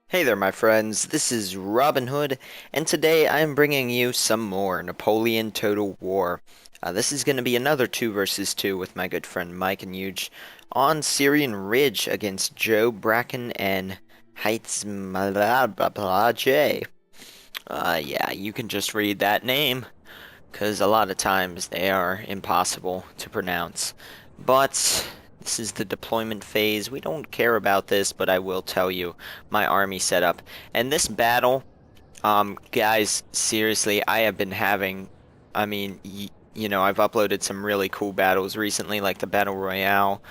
Hey there, my friends. This is Robin Hood, and today I am bringing you some more Napoleon Total War. This is going to be another 2 versus 2 with my good friend Mike and Huge on Syrian Ridge against Joe Bracken and Heights Malabaje. Yeah, you can just read that name, because a lot of times they are impossible to pronounce. But this is the deployment phase. We don't care about this, but I will tell you my army setup. And this battle, guys, seriously, I have been having, I mean, I've uploaded some really cool battles recently, like the Battle Royale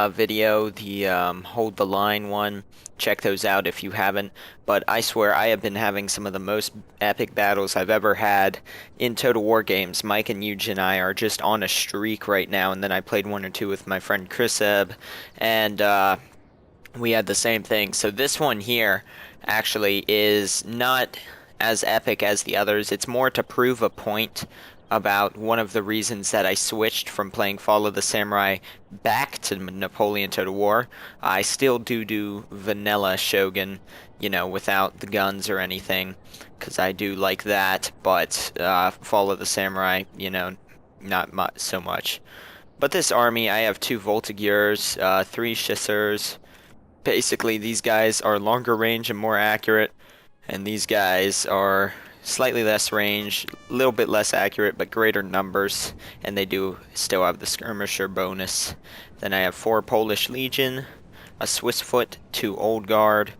video, the Hold the Line one. Check those out if you haven't. But I swear I have been having some of the most epic battles I've ever had in Total War games. Mike and Euge and I are just on a streak right now, and then I played one or two with my friend Chris Ebb, and we had the same thing. So this one here actually is not as epic as the others. It's more to prove a point about one of the reasons that I switched from playing Fall of the Samurai back to Napoleon Total War. I still do vanilla Shogun, without the guns or anything, because I do like that, but Fall of the Samurai, not so much. But this army, I have 2 Voltigeurs, 3 Chasseurs. Basically, these guys are longer range and more accurate, and these guys are slightly less range, a little bit less accurate, but greater numbers, and they do still have the skirmisher bonus. Then I have 4 Polish Legion, a Swiss Foot, 2 Old Guard,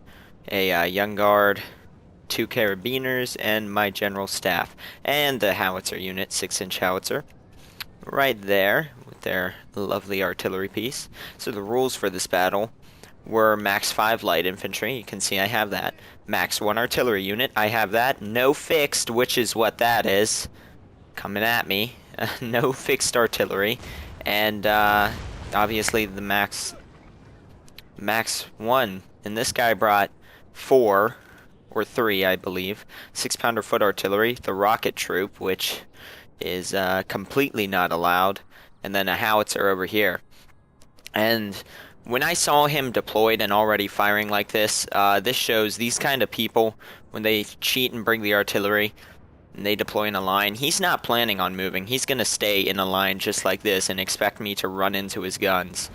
a Young Guard, 2 Carabiners, and my General Staff, and the Howitzer unit, 6-inch Howitzer, right there with their lovely artillery piece. So the rules for this battle were max 5 light infantry. You can see I have that. Max 1 artillery unit. I have that. No fixed, which is what that is. Coming at me. No fixed artillery. And obviously the max 1. And this guy brought 4 or 3, I believe. 6-pounder foot artillery. The rocket troop, which is completely not allowed. And then a howitzer over here. And when I saw him deployed and already firing like this, this shows these kind of people, when they cheat and bring the artillery, and they deploy in a line, he's not planning on moving. He's going to stay in a line just like this and expect me to run into his guns.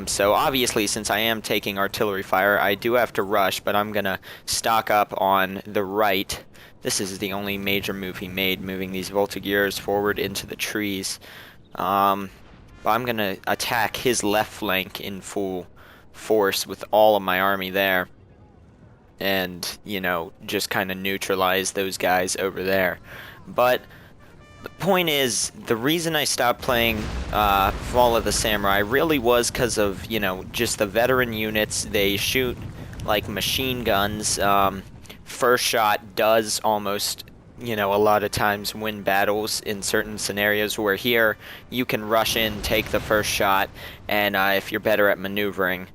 So obviously, since I am taking artillery fire, I do have to rush, but I'm going to stock up on the right. This is the only major move he made, moving these Voltigeurs forward into the trees. But I'm going to attack his left flank in full force with all of my army there. And, just kind of neutralize those guys over there. But the point is, the reason I stopped playing Fall of the Samurai really was because of, just the veteran units. They shoot like machine guns. First shot does almost a lot of times win battles in certain scenarios, where here you can rush in, take the first shot, and if you're better at maneuvering,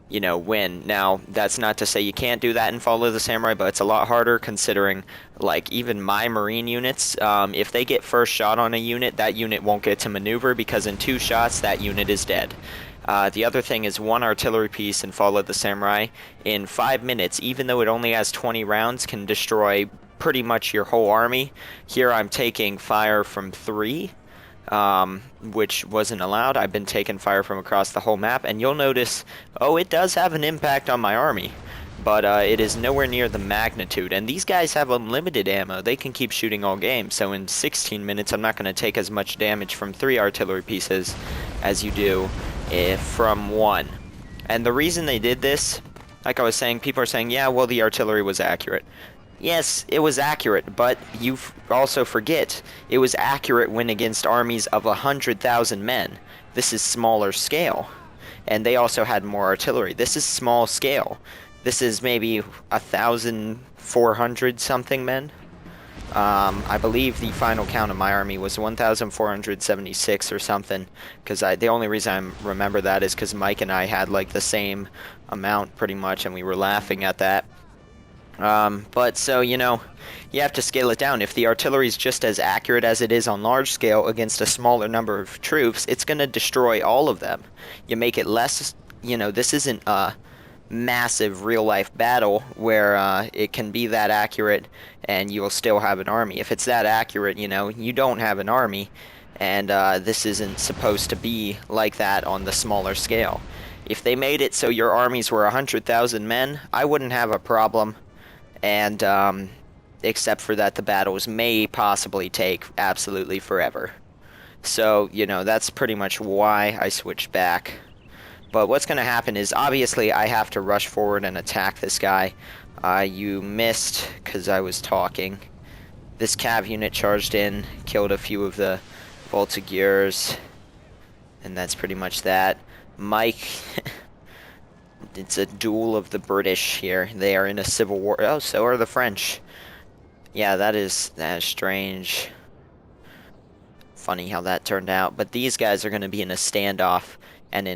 win. Now, that's not to say you can't do that in Fall of the Samurai, but it's a lot harder considering, like, even my Marine units, if they get first shot on a unit, that unit won't get to maneuver because in 2 shots, that unit is dead. The other thing is 1 artillery piece in Fall of the Samurai in 5 minutes, even though it only has 20 rounds, can destroy pretty much your whole army. Here I'm taking fire from 3, which wasn't allowed. I've been taking fire from across the whole map, and you'll notice, oh, it does have an impact on my army, but it is nowhere near the magnitude. And these guys have unlimited ammo. They can keep shooting all game, so in 16 minutes I'm not going to take as much damage from 3 artillery pieces as you do from 1. And the reason they did this, like I was saying, people are saying, yeah, well, the artillery was accurate. Yes, it was accurate, but you also forget it was accurate when against armies of 100,000 men. This is smaller scale, and they also had more artillery. This is small scale. This is maybe 1,400 something men. I believe the final count of my army was 1,476 or something, because the only reason I remember that is because Mike and I had like the same amount pretty much, and we were laughing at that. But so, you have to scale it down. If the artillery is just as accurate as it is on large scale against a smaller number of troops, it's going to destroy all of them. You make it less, this isn't massive real-life battle where it can be that accurate and you will still have an army. If it's that accurate, you know, you don't have an army, and this isn't supposed to be like that on the smaller scale. If they made it so your armies were 100,000 men, I wouldn't have a problem, and except for that the battles may possibly take absolutely forever. So, you know, that's pretty much why I switched back. But what's going to happen is, obviously, I have to rush forward and attack this guy. You missed because I was talking. This cav unit charged in, killed a few of the Voltigeurs, and that's pretty much that. Mike, it's a duel of the British here. They are in a civil war. Oh, so are the French. Yeah, that is strange. Funny how that turned out. But these guys are going to be in a standoff and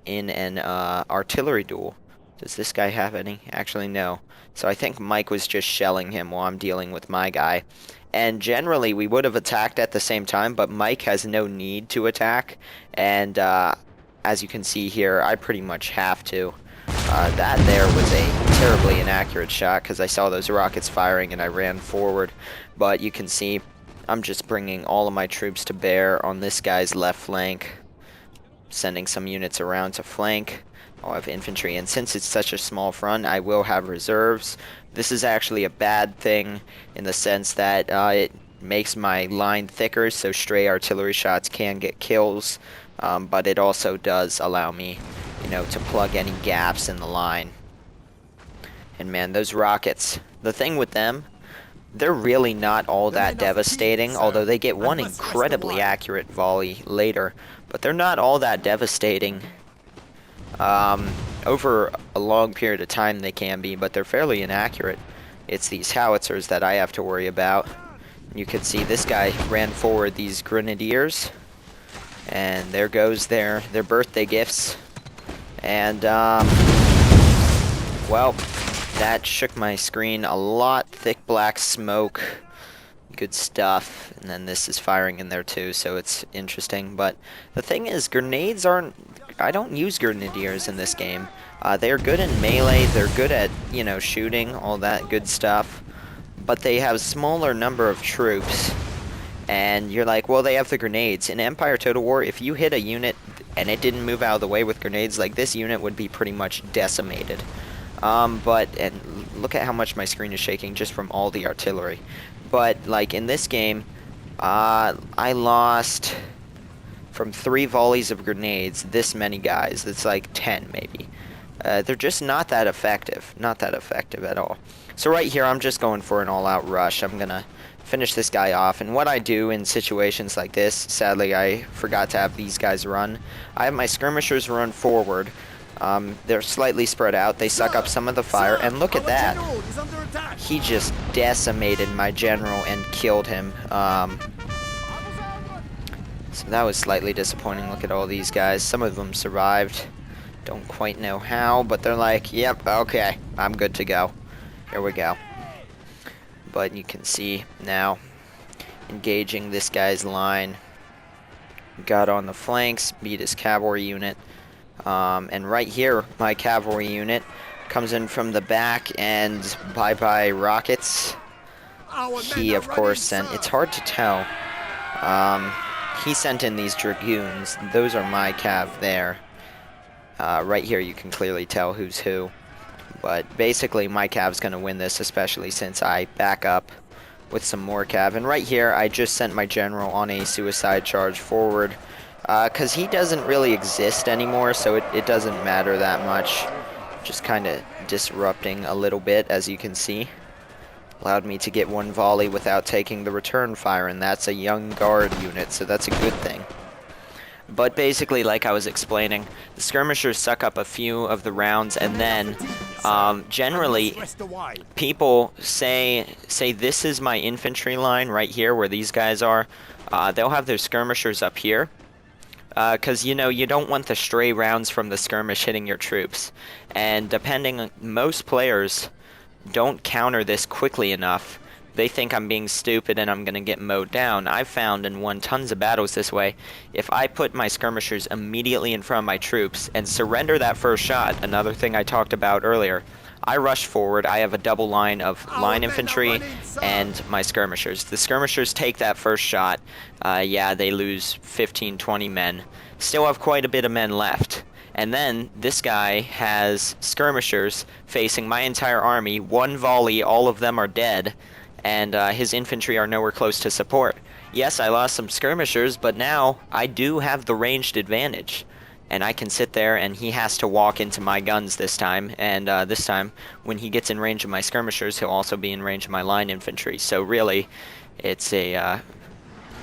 in an artillery duel. Does this guy have any? Actually, no. So I think Mike was just shelling him while I'm dealing with my guy. And generally, we would have attacked at the same time, but Mike has no need to attack. And as you can see here, I pretty much have to. That there was a terribly inaccurate shot because I saw those rockets firing and I ran forward. But you can see I'm just bringing all of my troops to bear on this guy's left flank, sending some units around to flank. I'll have infantry, and since it's such a small front, I will have reserves. This is actually a bad thing in the sense that it makes my line thicker, so stray artillery shots can get kills, but it also does allow me, you know, to plug any gaps in the line. And man, those rockets, the thing with them, they're really not all that devastating, although they get one incredibly accurate volley later, but they're not all that devastating. Over a long period of time they can be, but they're fairly inaccurate. It's these howitzers that I have to worry about. You can see this guy ran forward these grenadiers, and there goes their birthday gifts. And well, that shook my screen a lot. Thick black smoke, good stuff. And then this is firing in there too, so it's interesting. But the thing is, grenades aren't, I don't use grenadiers in this game. They're good in melee, they're good at, you know, shooting, all that good stuff. But they have a smaller number of troops. And you're like, well, they have the grenades. In Empire Total War, if you hit a unit and it didn't move out of the way with grenades, like this unit would be pretty much decimated. And look at how much my screen is shaking just from all the artillery. But, like, in this game, I lost from 3 volleys of grenades this many guys. It's like 10 maybe. They're just not that effective. Not that effective at all. So right here, I'm just going for an all-out rush. I'm gonna finish this guy off. And what I do in situations like this, sadly I forgot to have these guys run. I have my skirmishers run forward. They're slightly spread out. They suck up some of the fire. And look at that. He just decimated my general and killed him. So that was slightly disappointing. Look at all these guys. Some of them survived. Don't quite know how, but they're like, yep, okay, I'm good to go. Here we go. But you can see now, engaging this guy's line. Got on the flanks, beat his cavalry unit. And right here, my cavalry unit comes in from the back and bye-bye rockets. He, of course, sent, it's hard to tell. He sent in these dragoons. Those are my cav there. Right here you can clearly tell who's who. But basically my cav's going to win this, especially since I back up with some more cav. And right here I just sent my general on a suicide charge forward. Because he doesn't really exist anymore, so it doesn't matter that much. Just kind of disrupting a little bit, as you can see. Allowed me to get one volley without taking the return fire, and that's a young guard unit, so that's a good thing. But basically, like I was explaining, the skirmishers suck up a few of the rounds, and then generally people say this is my infantry line right here where these guys are. They'll have their skirmishers up here. Because, you know, you don't want the stray rounds from the skirmish hitting your troops. And depending on most players don't counter this quickly enough they think I'm being stupid and I'm gonna get mowed down. I've found and won tons of battles this way. If I put my skirmishers immediately in front of my troops and surrender that first shot, another thing I talked about earlier, I rush forward. I have a double line of line infantry and my skirmishers. The skirmishers take that first shot. Yeah, they lose 15, 20 men. Still have quite a bit of men left. And then this guy has skirmishers facing my entire army. One volley, all of them are dead, and his infantry are nowhere close to support. Yes, I lost some skirmishers, but now I do have the ranged advantage. And I can sit there, and he has to walk into my guns this time. And this time, when he gets in range of my skirmishers, he'll also be in range of my line infantry. So really, it's a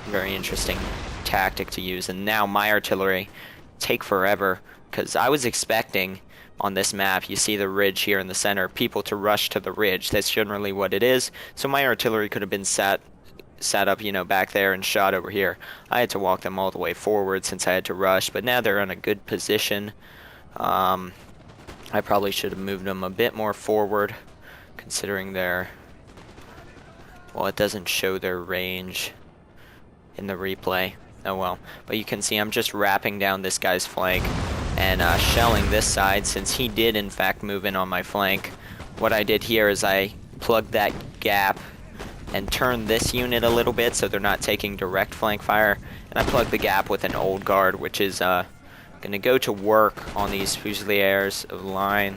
very interesting tactic to use. And now my artillery take forever, because I was expecting on this map, you see the ridge here in the center, people to rush to the ridge. That's generally what it is. So my artillery could have been sat up, you know, back there and shot over here. I had to walk them all the way forward since I had to rush, but now they're in a good position. I probably should have moved them a bit more forward, considering their... Well, it doesn't show their range in the replay. Oh well. But you can see I'm just wrapping down this guy's flank and shelling this side, since he did in fact move in on my flank. What I did here is I plugged that gap and turned this unit a little bit so they're not taking direct flank fire, and I plugged the gap with an old guard, which is gonna go to work on these Fusiliers of line,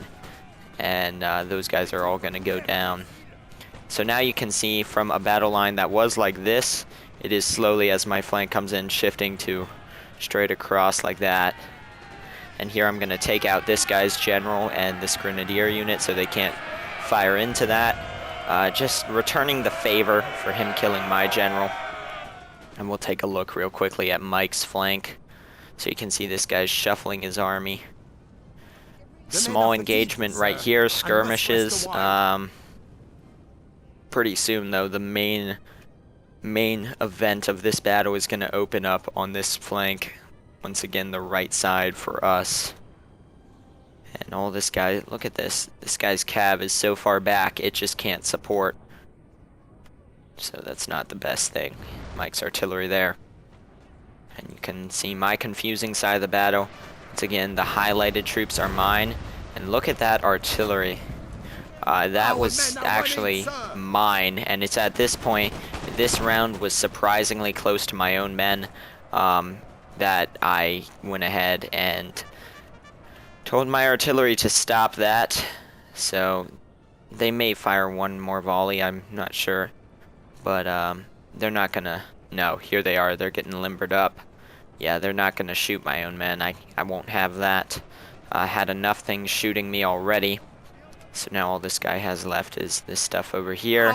and those guys are all gonna go down. So now you can see from a battle line that was like this, it is slowly, as my flank comes in, shifting to straight across like that. And here I'm going to take out this guy's general and this grenadier unit so they can't fire into that. Just returning the favor for him killing my general. And we'll take a look real quickly at Mike's flank. So you can see this guy's shuffling his army. Small engagement right here, skirmishes. Pretty soon though, the main event of this battle is going to open up on this flank. Once again, the right side for us. And all this guy, look at this. This guy's cav is so far back, it just can't support. So that's not the best thing. Mike's artillery there. And you can see my confusing side of the battle. Once again, the highlighted troops are mine. And look at that artillery. That was actually mine, and it's at this point, this round was surprisingly close to my own men, that I went ahead and told my artillery to stop that. So they may fire one more volley, I'm not sure, but they're not gonna... No, here they are, they're getting limbered up. Yeah, they're not gonna shoot my own men. I won't have that. I had enough things shooting me already. So now all this guy has left is this stuff over here,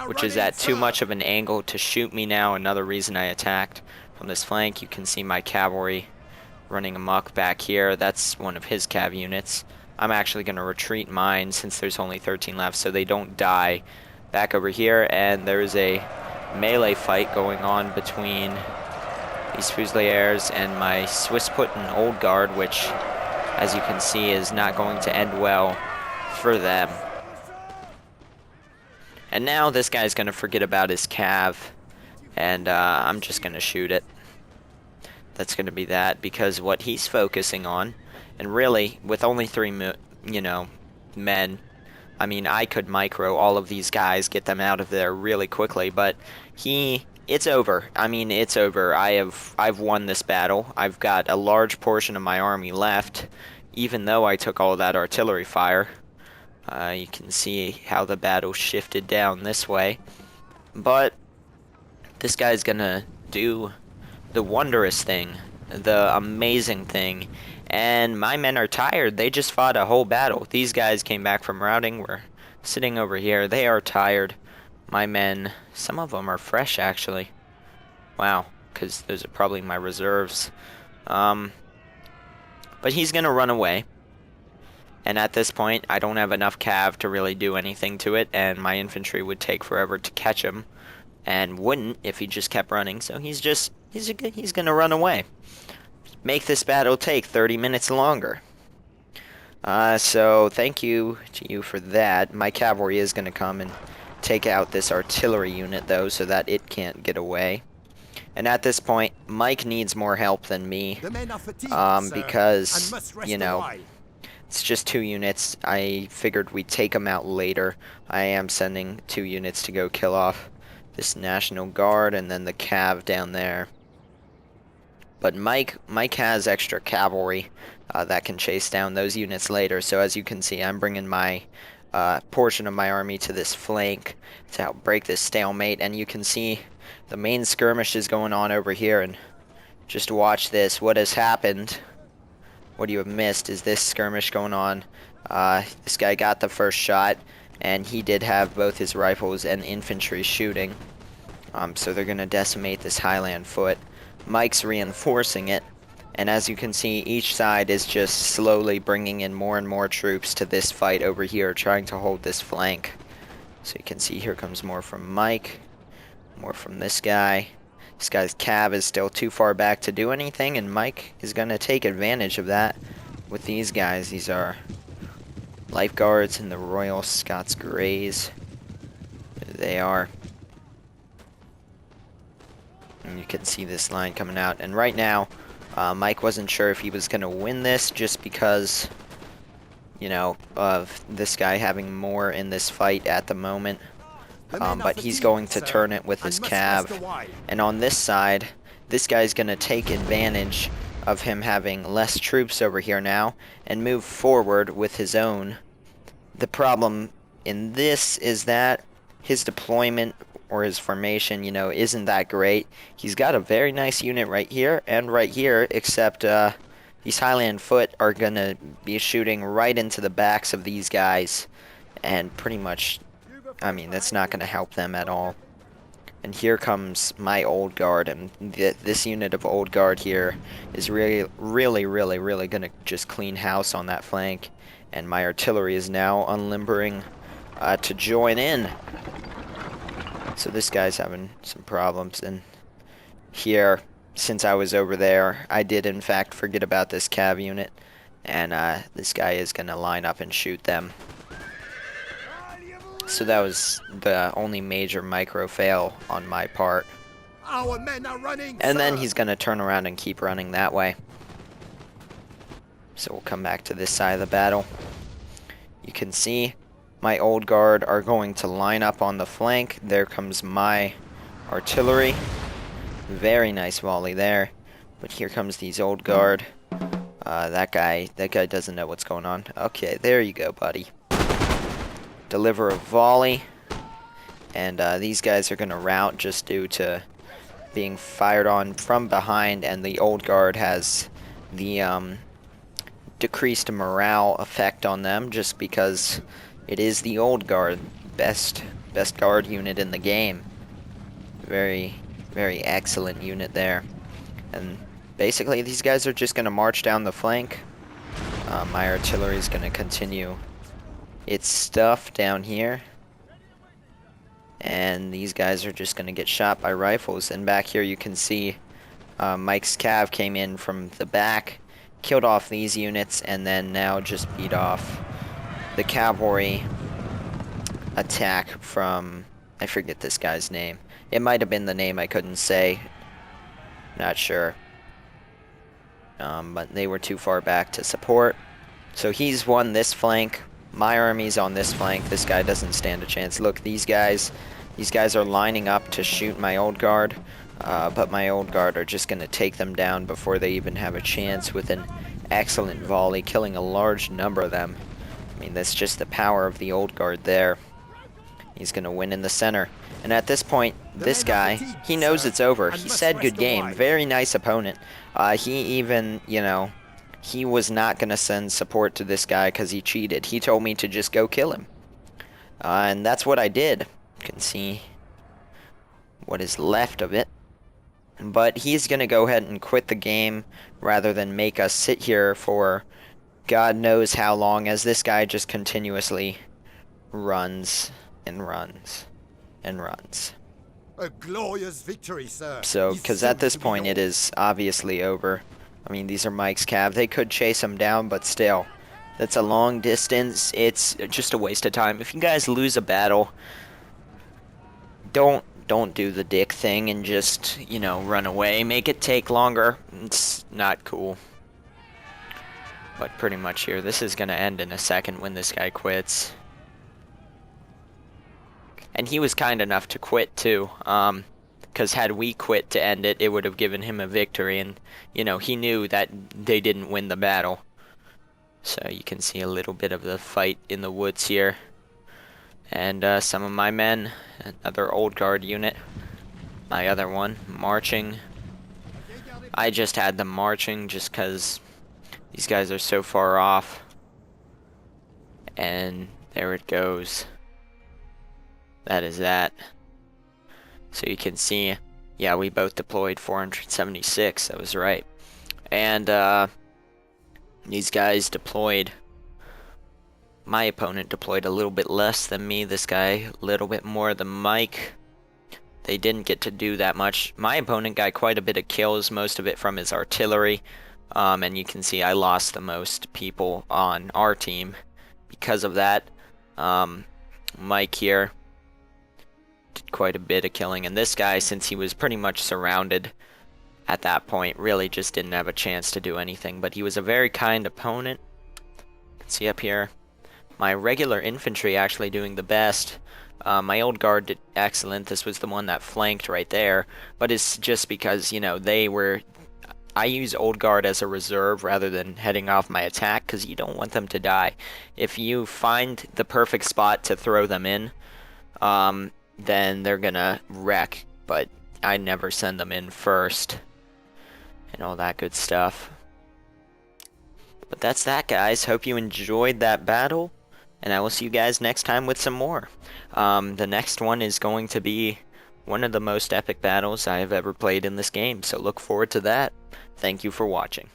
which is at too much of an angle to shoot me now. Another reason I attacked from this flank. You can see my cavalry running amok back here. That's one of his cav units. I'm actually going to retreat mine since there's only 13 left so they don't die back over here. And there's a melee fight going on between these Fusiliers and my Swiss-Putin Old Guard, which, as you can see, is not going to end well for them. And now this guy's gonna forget about his cav, and I'm just gonna shoot it. That's gonna be that, because what he's focusing on, and really with only 3 men, I mean, I could micro all of these guys, get them out of there really quickly, but it's over. I mean, it's over. I've won this battle. I've got a large portion of my army left, even though I took all that artillery fire. You can see how the battle shifted down this way. But this guy's gonna do the wondrous thing, the amazing thing. And my men are tired. They just fought a whole battle. These guys came back from routing. We're sitting over here. They are tired. My men, some of them are fresh actually. Wow, because those are probably my reserves. But he's gonna run away. And at this point, I don't have enough cav to really do anything to it, and my infantry would take forever to catch him, and wouldn't if he just kept running. So he's gonna run away. Make this battle take 30 minutes longer. So thank you to you for that. My cavalry is gonna come and take out this artillery unit, though, so that it can't get away. And at this point, Mike needs more help than me, The men are fatigued, sir, because, and must rest you a know, while. it's just 2 units. I figured we'd take them out later. I am sending 2 units to go kill off this National Guard and then the cav down there. But Mike has extra cavalry that can chase down those units later. So as you can see, I'm bringing my portion of my army to this flank to help break this stalemate. And you can see the main skirmish is going on over here. And just watch this. What has happened, what you have missed, is this skirmish going on. This guy got the first shot, and he did have both his rifles and infantry shooting. So they're going to decimate this Highland foot. Mike's reinforcing it, and as you can see, each side is just slowly bringing in more and more troops to this fight over here, trying to hold this flank. So you can see here comes more from Mike, more from this guy. This guy's cav is still too far back to do anything, and Mike is going to take advantage of that with these guys. These are lifeguards and the Royal Scots Greys. There they are. And you can see this line coming out. And right now, Mike wasn't sure if he was going to win this just because, you know, of this guy having more in this fight at the moment. But he's going to turn it with his cav. And on this side, this guy's going to take advantage of him having less troops over here now and move forward with his own. The problem in this is that his deployment or his formation, you know, isn't that great. He's got a very nice unit right here and right here, except these Highland foot are going to be shooting right into the backs of these guys. And pretty much, I mean, that's not going to help them at all. And here comes my old guard, and this unit of old guard here is really going to just clean house on that flank. And my artillery is now unlimbering to join in. So this guy's having some problems. And here, since I was over there, I did in fact forget about this cav unit. And this guy is going to line up and shoot them. So that was the only major micro fail on my part. Our men are running, And then sir. he's going to turn around and keep running that way. So we'll come back to this side of the battle. You can see my old guard are going to line up on the flank. There comes my artillery. Very nice volley there. But here comes these old guard. That guy doesn't know what's going on. Okay, there you go, buddy. Deliver a volley. And these guys are going to rout just due to being fired on from behind. And the old guard has the decreased morale effect on them just because it is the old guard, best guard unit in the game. Very excellent unit there. And basically these guys are just going to march down the flank. My artillery is going to continue its stuff down here. And these guys are just going to get shot by rifles. And back here you can see Mike's cav came in from the back, killed off these units, and then now just beat off the cavalry attack from, I forget this guy's name. It might have been the name I couldn't say. Not sure. But they were too far back to support. So he's won this flank. My army's on this flank. This guy doesn't stand a chance. Look, these guys are lining up to shoot my old guard. But my old guard are just going to take them down before they even have a chance with an excellent volley, killing a large number of them. I mean, that's just the power of the old guard there. He's going to win in the center. And at this point, this guy, he knows it's over. He said good game. Very nice opponent. He even, you know, he was not going to send support to this guy because he cheated. He told me to just go kill him. And that's what I did. You can see what is left of it. But he's going to go ahead and quit the game rather than make us sit here for God knows how long, as this guy just continuously runs and runs and runs. A glorious victory, sir. So, because at this point it is obviously over. I mean, these are Mike's cav. They could chase him down, but still, that's a long distance. It's just a waste of time. If you guys lose a battle, don't do the dick thing and just, run away. Make it take longer. It's not cool. But pretty much here, this is gonna end in a second when this guy quits. And he was kind enough to quit too. Because had we quit to end it, it would have given him a victory, and he knew that they didn't win the battle. So you can see a little bit of the fight in the woods here. And some of my men, another old guard unit, my other one, marching. I just had them marching just because these guys are so far off. And there it goes. That is that. So you can see, yeah, we both deployed 476, that was right. And these guys deployed, my opponent deployed a little bit less than me, this guy a little bit more than Mike. They didn't get to do that much. My opponent got quite a bit of kills, most of it from his artillery. And you can see I lost the most people on our team because of that. Mike here did quite a bit of killing, and this guy, since he was pretty much surrounded at that point, really just didn't have a chance to do anything, but he was a very kind opponent. You can see up here, my regular infantry actually doing the best. My old guard did excellent. This was the one that flanked right there, but it's just because, I use old guard as a reserve rather than heading off my attack, because you don't want them to die. If you find the perfect spot to throw them in, then they're gonna wreck, but I never send them in first and all that good stuff. But that's that, guys. Hope you enjoyed that battle, and I will see you guys next time with some more. The next one is going to be one of the most epic battles I have ever played in this game, so look forward to that. Thank you for watching.